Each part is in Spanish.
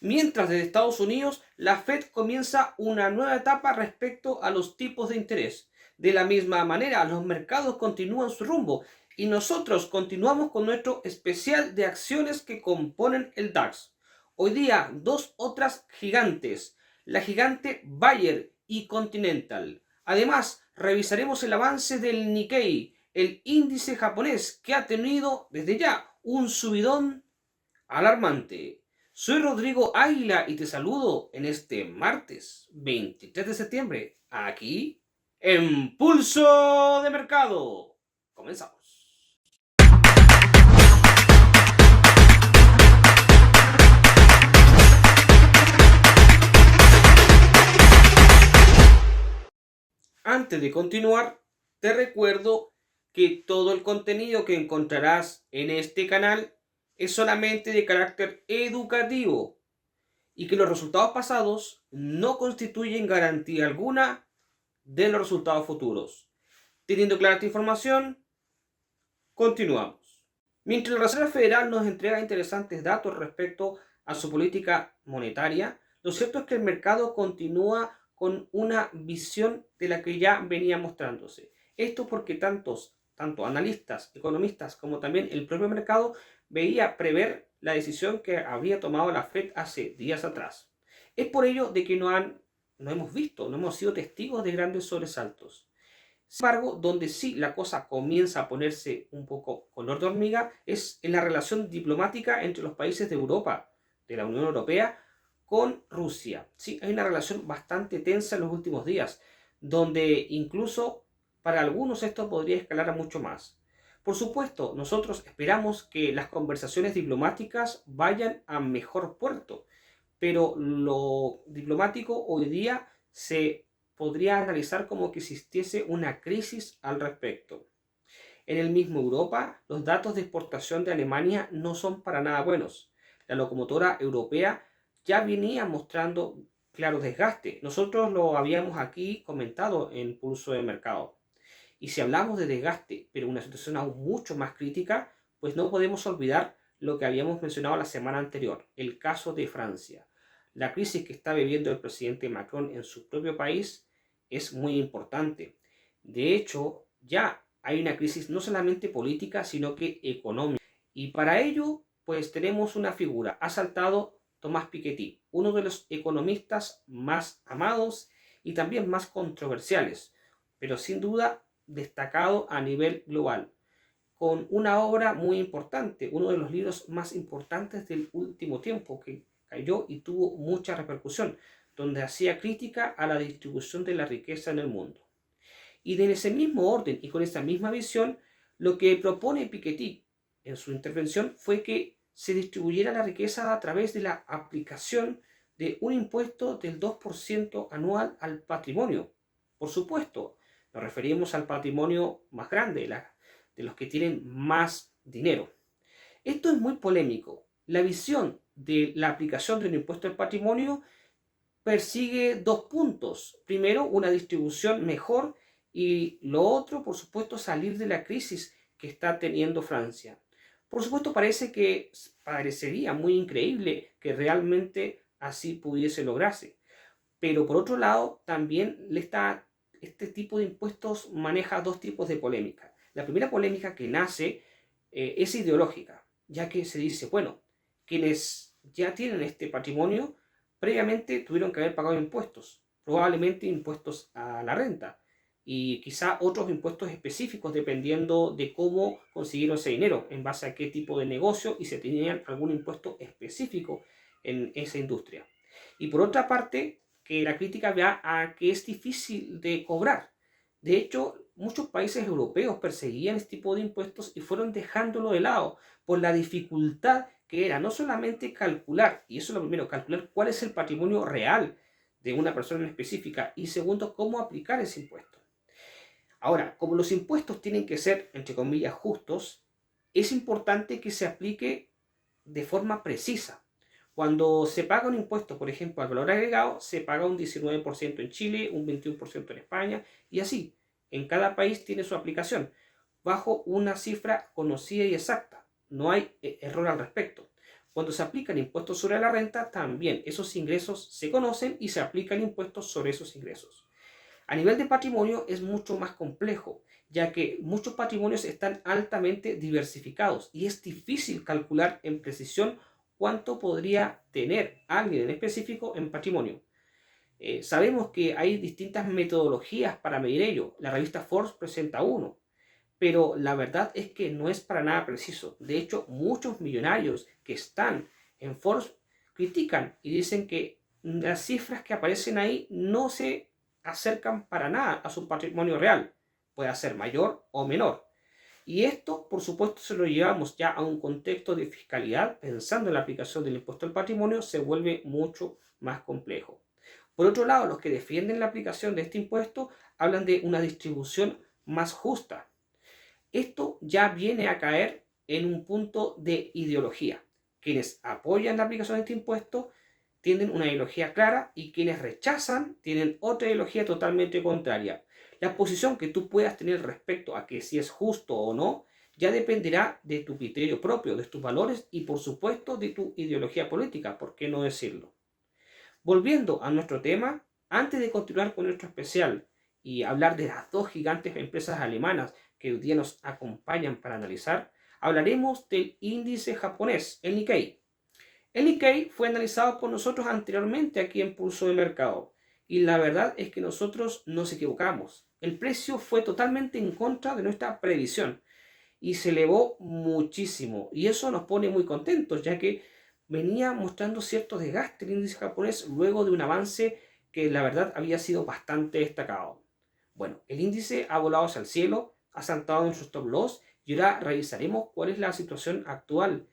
Mientras desde Estados Unidos, la Fed comienza una nueva etapa respecto a los tipos de interés. De la misma manera, los mercados continúan su rumbo y nosotros continuamos con nuestro especial de acciones que componen el DAX. Hoy día, dos otras gigantes, la gigante Bayer y Continental. Además, revisaremos el avance del Nikkei, el índice japonés que ha tenido desde ya un subidón alarmante. Soy Rodrigo Águila y te saludo en este martes 23 de septiembre, aquí en Pulso de Mercado. Comenzamos. Antes de continuar, te recuerdo que todo el contenido que encontrarás en este canal es solamente de carácter educativo y que los resultados pasados no constituyen garantía alguna de los resultados futuros. Teniendo clara esta información, continuamos. Mientras la Reserva Federal nos entrega interesantes datos respecto a su política monetaria, lo cierto es que el mercado continúa con una visión de la que ya venía mostrándose. Esto porque tanto analistas, economistas, como también el propio mercado veía prever la decisión que había tomado la Fed hace días atrás. Es por ello de que no hemos sido testigos de grandes sobresaltos. Sin embargo, donde sí la cosa comienza a ponerse un poco color de hormiga es en la relación diplomática entre los países de Europa, de la Unión Europea, con Rusia. Sí, hay una relación bastante tensa en los últimos días, donde incluso para algunos esto podría escalar a mucho más. Por supuesto, nosotros esperamos que las conversaciones diplomáticas vayan a mejor puerto, pero lo diplomático hoy día se podría analizar como que existiese una crisis al respecto. En el mismo Europa, los datos de exportación de Alemania no son para nada buenos. La locomotora europea ya venía mostrando claro desgaste. Nosotros lo habíamos aquí comentado en Pulso de Mercado. Y si hablamos de desgaste, pero una situación aún mucho más crítica, pues no podemos olvidar lo que habíamos mencionado la semana anterior, el caso de Francia. La crisis que está viviendo el presidente Macron en su propio país es muy importante. De hecho, ya hay una crisis no solamente política, sino que económica. Y para ello, pues tenemos una figura. Ha saltado Thomas Piketty, uno de los economistas más amados y también más controversiales, pero sin duda destacado a nivel global, con una obra muy importante, uno de los libros más importantes del último tiempo, que cayó y tuvo mucha repercusión, donde hacía crítica a la distribución de la riqueza en el mundo. Y de ese mismo orden y con esa misma visión, lo que propone Piketty en su intervención fue que se distribuyera la riqueza a través de la aplicación de un impuesto del 2% anual al patrimonio. Por supuesto, nos referimos al patrimonio más grande, de los que tienen más dinero. Esto es muy polémico. La visión de la aplicación de un impuesto al patrimonio persigue dos puntos. Primero, una distribución mejor y lo otro, por supuesto, salir de la crisis que está teniendo Francia. Por supuesto, parecería muy increíble que realmente así pudiese lograrse. Pero por otro lado, también este tipo de impuestos maneja dos tipos de polémica. La primera polémica que nace es ideológica, ya que se dice, bueno, quienes ya tienen este patrimonio previamente tuvieron que haber pagado impuestos, probablemente impuestos a la renta y quizá otros impuestos específicos dependiendo de cómo consiguieron ese dinero, en base a qué tipo de negocio y si tenían algún impuesto específico en esa industria. Y por otra parte, que la crítica va a que es difícil de cobrar. De hecho, muchos países europeos perseguían este tipo de impuestos y fueron dejándolo de lado por la dificultad que era no solamente calcular, y eso es lo primero, calcular cuál es el patrimonio real de una persona en específica, y segundo, cómo aplicar ese impuesto. Ahora, como los impuestos tienen que ser, entre comillas, justos, es importante que se aplique de forma precisa. Cuando se paga un impuesto, por ejemplo, al valor agregado, se paga un 19% en Chile, un 21% en España, y así. En cada país tiene su aplicación, bajo una cifra conocida y exacta. No hay error al respecto. Cuando se aplica el impuesto sobre la renta, también esos ingresos se conocen y se aplica el impuesto sobre esos ingresos. A nivel de patrimonio es mucho más complejo, ya que muchos patrimonios están altamente diversificados y es difícil calcular en precisión cuánto podría tener alguien en específico en patrimonio. Sabemos que hay distintas metodologías para medir ello. La revista Forbes presenta uno, pero la verdad es que no es para nada preciso. De hecho, muchos millonarios que están en Forbes critican y dicen que las cifras que aparecen ahí no se acercan para nada a su patrimonio real. Puede ser mayor o menor. Y esto, por supuesto, se lo llevamos ya a un contexto de fiscalidad, pensando en la aplicación del impuesto al patrimonio, se vuelve mucho más complejo. Por otro lado, los que defienden la aplicación de este impuesto hablan de una distribución más justa. Esto ya viene a caer en un punto de ideología. Quienes apoyan la aplicación de este impuesto tienen una ideología clara y quienes rechazan tienen otra ideología totalmente contraria. La posición que tú puedas tener respecto a que si es justo o no ya dependerá de tu criterio propio, de tus valores y por supuesto de tu ideología política, ¿por qué no decirlo? Volviendo a nuestro tema, antes de continuar con nuestro especial y hablar de las dos gigantes empresas alemanas que hoy día nos acompañan para analizar, hablaremos del índice japonés, el Nikkei. El Nikkei fue analizado por nosotros anteriormente aquí en Pulso de Mercado y la verdad es que nosotros nos equivocamos. El precio fue totalmente en contra de nuestra previsión y se elevó muchísimo y eso nos pone muy contentos ya que venía mostrando cierto desgaste el índice japonés luego de un avance que la verdad había sido bastante destacado. Bueno, el índice ha volado hacia el cielo, ha saltado en su stop loss y ahora revisaremos cuál es la situación actual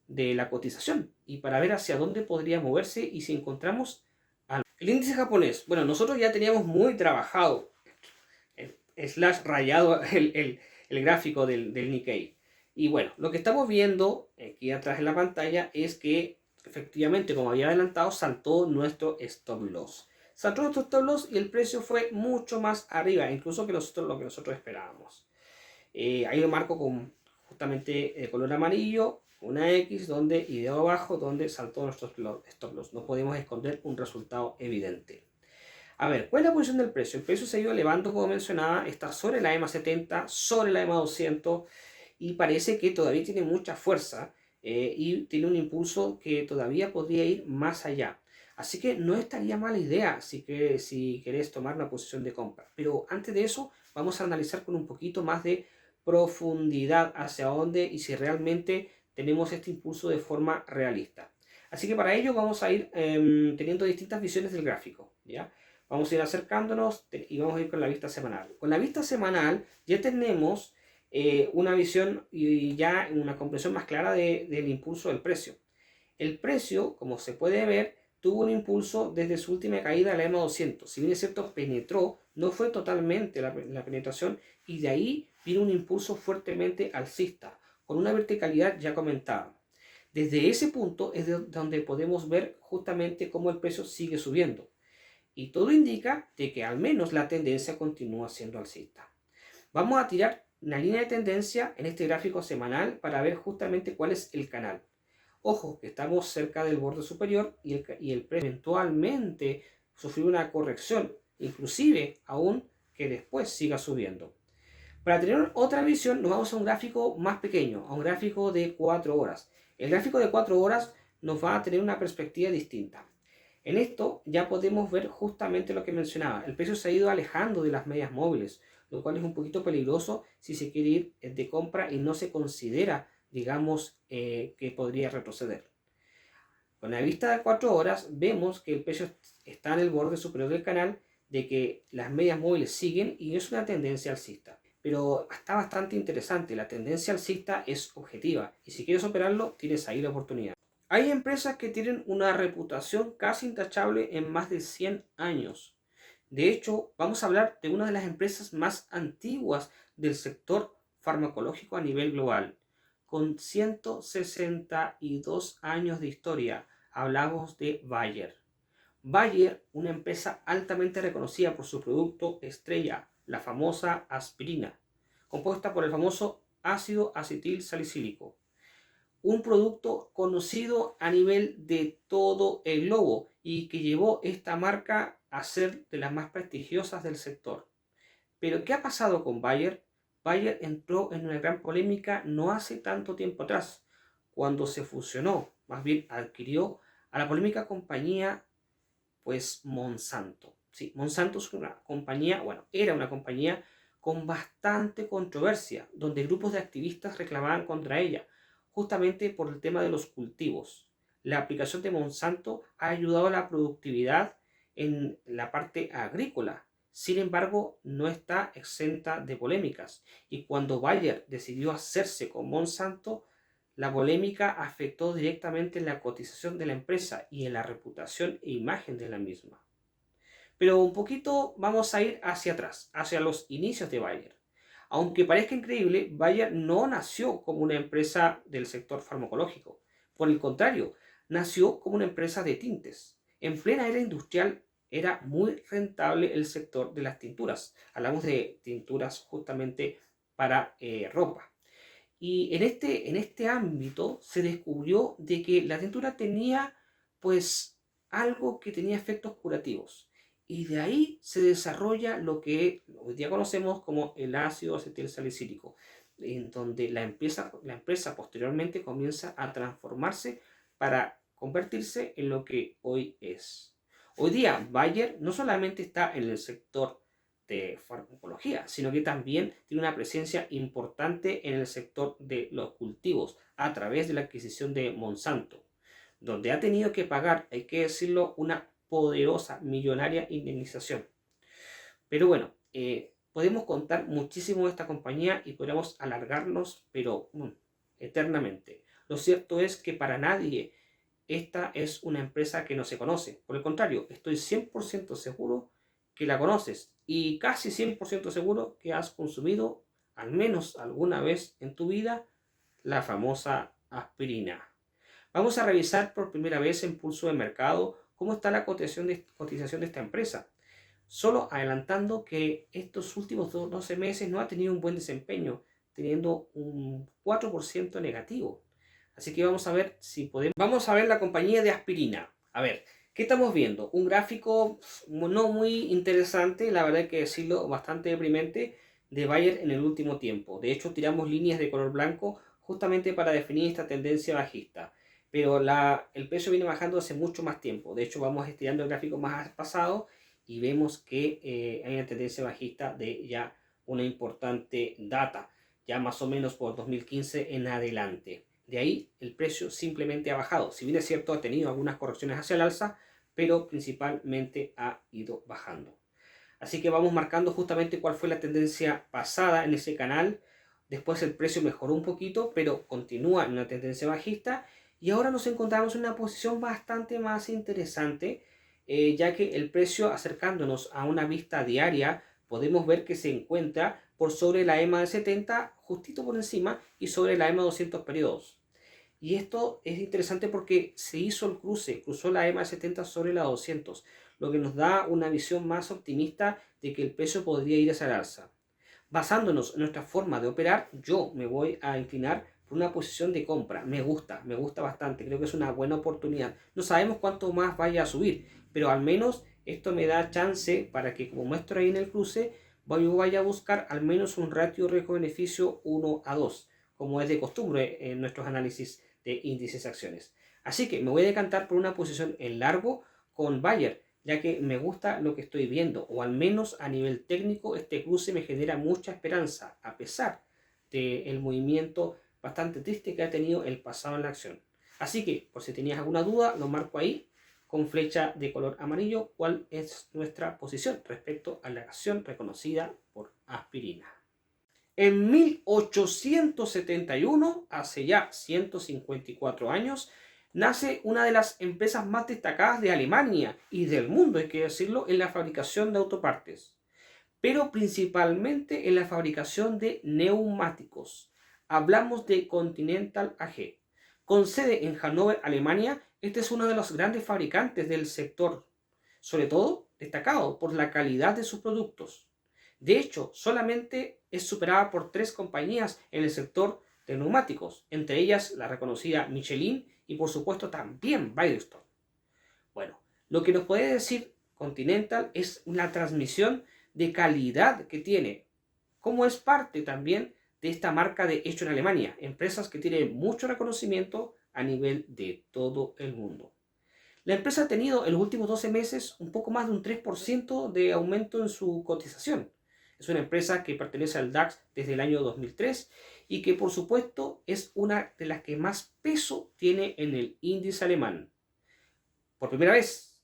de la cotización y para ver hacia dónde podría moverse y si encontramos algo. El índice japonés, bueno, nosotros ya teníamos muy trabajado, slash rayado el gráfico del Nikkei. Y bueno, lo que estamos viendo aquí atrás en la pantalla es que efectivamente, como había adelantado, saltó nuestro stop loss. Saltó nuestro stop loss y el precio fue mucho más arriba, incluso que lo que nosotros esperábamos. Ahí lo marco con justamente el color amarillo, una X donde, y de abajo donde saltó nuestro stop loss. No podemos esconder un resultado evidente. A ver, ¿cuál es la posición del precio? El precio se ha ido elevando, como mencionaba, está sobre la EMA 70, sobre la EMA 200 y parece que todavía tiene mucha fuerza y tiene un impulso que todavía podría ir más allá. Así que no estaría mala idea si querés tomar una posición de compra. Pero antes de eso, vamos a analizar con un poquito más de profundidad hacia dónde y si realmente tenemos este impulso de forma realista. Así que para ello vamos a ir teniendo distintas visiones del gráfico, ¿ya? Vamos a ir acercándonos y vamos a ir con la vista semanal. Con la vista semanal ya tenemos una visión y ya una comprensión más clara del impulso del precio. El precio, como se puede ver, tuvo un impulso desde su última caída a la EMA 200. Si bien es cierto, penetró, no fue totalmente la penetración y de ahí viene un impulso fuertemente alcista, con una verticalidad ya comentada. Desde ese punto es donde podemos ver justamente cómo el precio sigue subiendo. Y todo indica de que al menos la tendencia continúa siendo alcista. Vamos a tirar una línea de tendencia en este gráfico semanal para ver justamente cuál es el canal. Ojo, que estamos cerca del borde superior y el precio eventualmente sufrió una corrección, inclusive aún que después siga subiendo. Para tener otra visión nos vamos a un gráfico más pequeño, a un gráfico de 4 horas. El gráfico de 4 horas nos va a tener una perspectiva distinta. En esto ya podemos ver justamente lo que mencionaba. El precio se ha ido alejando de las medias móviles, lo cual es un poquito peligroso si se quiere ir de compra y no se considera, digamos, que podría retroceder. Con la vista de 4 horas vemos que el precio está en el borde superior del canal, de que las medias móviles siguen y es una tendencia alcista. Pero está bastante interesante, la tendencia alcista es objetiva y si quieres operarlo tienes ahí la oportunidad. Hay empresas que tienen una reputación casi intachable en más de 100 años. De hecho, vamos a hablar de una de las empresas más antiguas del sector farmacológico a nivel global, con 162 años de historia. Hablamos de Bayer. Bayer, una empresa altamente reconocida por su producto estrella, la famosa aspirina, compuesta por el famoso ácido acetil salicílico. un producto conocido a nivel de todo el globo y que llevó esta marca a ser de las más prestigiosas del sector. Pero ¿qué ha pasado con Bayer? Bayer entró en una gran polémica no hace tanto tiempo atrás, cuando se fusionó, más bien adquirió a la polémica compañía, pues Monsanto. Sí, Monsanto es una compañía, bueno, era una compañía con bastante controversia, donde grupos de activistas reclamaban contra ella, justamente por el tema de los cultivos. La aplicación de Monsanto ha ayudado a la productividad en la parte agrícola. Sin embargo, no está exenta de polémicas. Y cuando Bayer decidió hacerse con Monsanto, la polémica afectó directamente en la cotización de la empresa y en la reputación e imagen de la misma. Pero un poquito vamos a ir hacia atrás, hacia los inicios de Bayer. Aunque parezca increíble, Bayer no nació como una empresa del sector farmacológico. Por el contrario, nació como una empresa de tintes. En plena era industrial era muy rentable el sector de las tinturas. Hablamos de tinturas justamente para ropa. Y en este ámbito se descubrió de que la tintura tenía pues algo que tenía efectos curativos. Y de ahí se desarrolla lo que hoy día conocemos como el ácido acetilsalicílico, en donde la empresa posteriormente comienza a transformarse para convertirse en lo que hoy es. Hoy día Bayer no solamente está en el sector de farmacología, sino que también tiene una presencia importante en el sector de los cultivos a través de la adquisición de Monsanto, donde ha tenido que pagar, hay que decirlo, una poderosa, millonaria indemnización. Pero bueno, podemos contar muchísimo de esta compañía y podríamos alargarnos, pero eternamente. Lo cierto es que para nadie esta es una empresa que no se conoce. Por el contrario, estoy 100% seguro que la conoces y casi 100% seguro que has consumido al menos alguna vez en tu vida la famosa aspirina. Vamos a revisar por primera vez en pulso de mercado cómo está la cotización de esta empresa. Solo adelantando que estos últimos 12 meses no ha tenido un buen desempeño, teniendo un 4% negativo. Así que vamos a ver si podemos. Vamos a ver la compañía de aspirina. A ver, ¿qué estamos viendo? Un gráfico no muy interesante, la verdad hay que decirlo, bastante deprimente, de Bayer en el último tiempo. De hecho, tiramos líneas de color blanco justamente para definir esta tendencia bajista. Pero el precio viene bajando hace mucho más tiempo. De hecho, vamos estirando el gráfico más pasado y vemos que hay una tendencia bajista de ya una importante data, ya más o menos por 2015 en adelante. De ahí el precio simplemente ha bajado. Si bien es cierto, ha tenido algunas correcciones hacia el alza, pero principalmente ha ido bajando. Así que vamos marcando justamente cuál fue la tendencia pasada en ese canal. Después el precio mejoró un poquito, pero continúa en una tendencia bajista. Y ahora nos encontramos en una posición bastante más interesante, ya que el precio, acercándonos a una vista diaria, podemos ver que se encuentra por sobre la EMA de 70, justito por encima, y sobre la EMA 200 periodos. Y esto es interesante porque se hizo el cruce, cruzó la EMA de 70 sobre la 200, lo que nos da una visión más optimista de que el precio podría ir hacia el alza. Basándonos en nuestra forma de operar, yo me voy a inclinar por una posición de compra. Me gusta bastante, creo que es una buena oportunidad. No sabemos cuánto más vaya a subir, pero al menos esto me da chance para que, como muestro ahí en el cruce, yo vaya a buscar al menos un ratio riesgo-beneficio 1 a 2, como es de costumbre en nuestros análisis de índices de acciones. Así que me voy a decantar por una posición en largo con Bayer, ya que me gusta lo que estoy viendo, o al menos a nivel técnico este cruce me genera mucha esperanza, a pesar del movimiento bastante triste que ha tenido el pasado en la acción. Así que, por si tenías alguna duda, lo marco ahí con flecha de color amarillo, cuál es nuestra posición respecto a la acción reconocida por aspirina. En 1871, hace ya 154 años, nace una de las empresas más destacadas de Alemania y del mundo, hay que decirlo, en la fabricación de autopartes, pero principalmente en la fabricación de neumáticos. Hablamos de Continental AG. Con sede en Hannover, Alemania, este es uno de los grandes fabricantes del sector, sobre todo destacado por la calidad de sus productos. De hecho, solamente es superada por 3 compañías en el sector de neumáticos, entre ellas la reconocida Michelin y por supuesto también Bridgestone. Bueno, lo que nos puede decir Continental es una transmisión de calidad que tiene, como es parte también de esta marca de hecho en Alemania, empresas que tienen mucho reconocimiento a nivel de todo el mundo. La empresa ha tenido en los últimos 12 meses un poco más de un 3% de aumento en su cotización. Es una empresa que pertenece al DAX desde el año 2003 y que por supuesto es una de las que más peso tiene en el índice alemán. Por primera vez,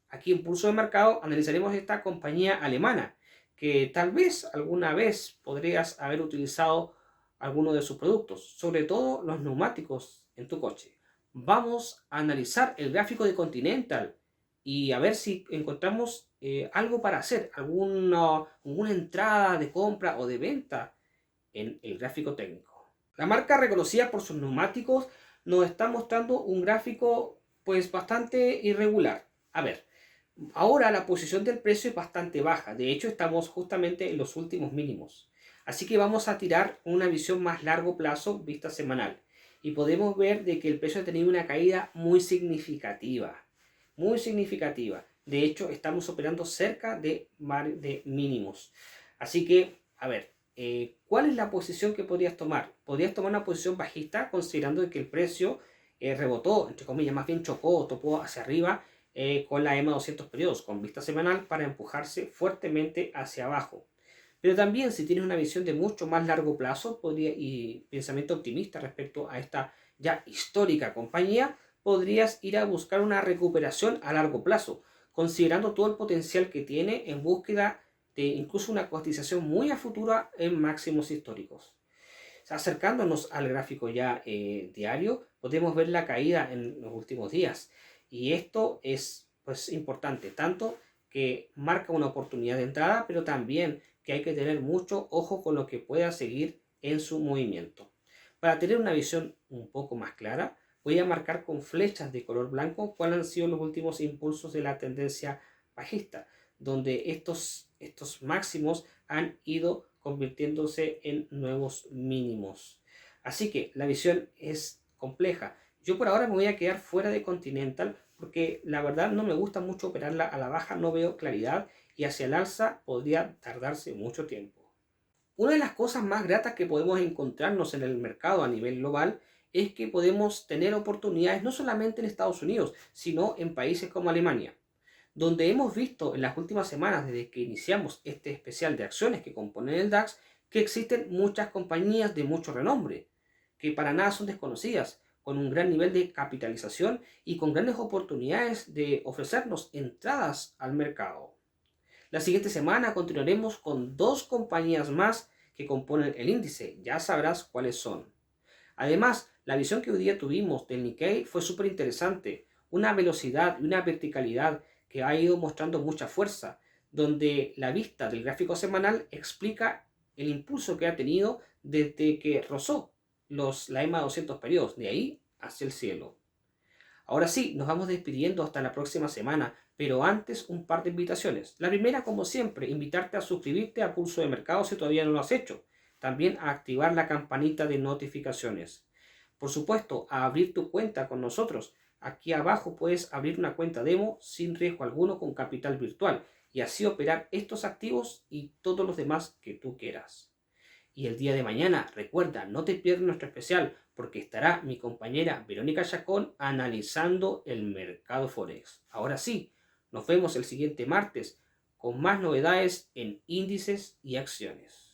aquí en Pulso de Mercado analizaremos esta compañía alemana que tal vez alguna vez podrías haber utilizado alguno de sus productos, sobre todo los neumáticos en tu coche. Vamos a analizar el gráfico de Continental y a ver si encontramos algo para hacer, alguna entrada de compra o de venta en el gráfico técnico. La marca reconocida por sus neumáticos nos está mostrando un gráfico pues bastante irregular. A ver, ahora la posición del precio es bastante baja, de hecho estamos justamente en los últimos mínimos. Así que vamos a tirar una visión más largo plazo, vista semanal. Y podemos ver de que el precio ha tenido una caída muy significativa. Muy significativa. De hecho, estamos operando cerca de mínimos. Así que, a ver, ¿cuál es la posición que podrías tomar? Podrías tomar una posición bajista considerando que el precio rebotó, entre comillas, más bien chocó, topó hacia arriba con la EMA 200 periodos, con vista semanal, para empujarse fuertemente hacia abajo. Pero también si tienes una visión de mucho más largo plazo y pensamiento optimista respecto a esta ya histórica compañía, podrías ir a buscar una recuperación a largo plazo, considerando todo el potencial que tiene en búsqueda de incluso una cotización muy a futuro en máximos históricos. Acercándonos al gráfico ya diario, podemos ver la caída en los últimos días. Y esto es pues importante, tanto que marca una oportunidad de entrada, pero también que hay que tener mucho ojo con lo que pueda seguir en su movimiento. Para tener una visión un poco más clara, voy a marcar con flechas de color blanco cuáles han sido los últimos impulsos de la tendencia bajista, donde estos máximos han ido convirtiéndose en nuevos mínimos. Así que la visión es compleja. Yo por ahora me voy a quedar fuera de Continental porque la verdad no me gusta mucho operarla a la baja, no veo claridad y hacia el alza podría tardarse mucho tiempo. Una de las cosas más gratas que podemos encontrarnos en el mercado a nivel global es que podemos tener oportunidades no solamente en Estados Unidos, sino en países como Alemania, donde hemos visto en las últimas semanas, desde que iniciamos este especial de acciones que componen el DAX, que existen muchas compañías de mucho renombre, que para nada son desconocidas, con un gran nivel de capitalización y con grandes oportunidades de ofrecernos entradas al mercado. La siguiente semana continuaremos con dos compañías más que componen el índice, ya sabrás cuáles son. Además, la visión que hoy día tuvimos del Nikkei fue súper interesante, una velocidad y una verticalidad que ha ido mostrando mucha fuerza, donde la vista del gráfico semanal explica el impulso que ha tenido desde que rozó la EMA 200 periodos, de ahí hacia el cielo. Ahora sí, nos vamos despidiendo hasta la próxima semana, pero antes un par de invitaciones. La primera, como siempre, invitarte a suscribirte a Pulso de Mercado si todavía no lo has hecho. También a activar la campanita de notificaciones. Por supuesto, a abrir tu cuenta con nosotros. Aquí abajo puedes abrir una cuenta demo sin riesgo alguno con capital virtual y así operar estos activos y todos los demás que tú quieras. Y el día de mañana, recuerda, no te pierdas nuestro especial porque estará mi compañera Verónica Chacón analizando el mercado Forex. Ahora sí, nos vemos el siguiente martes con más novedades en índices y acciones.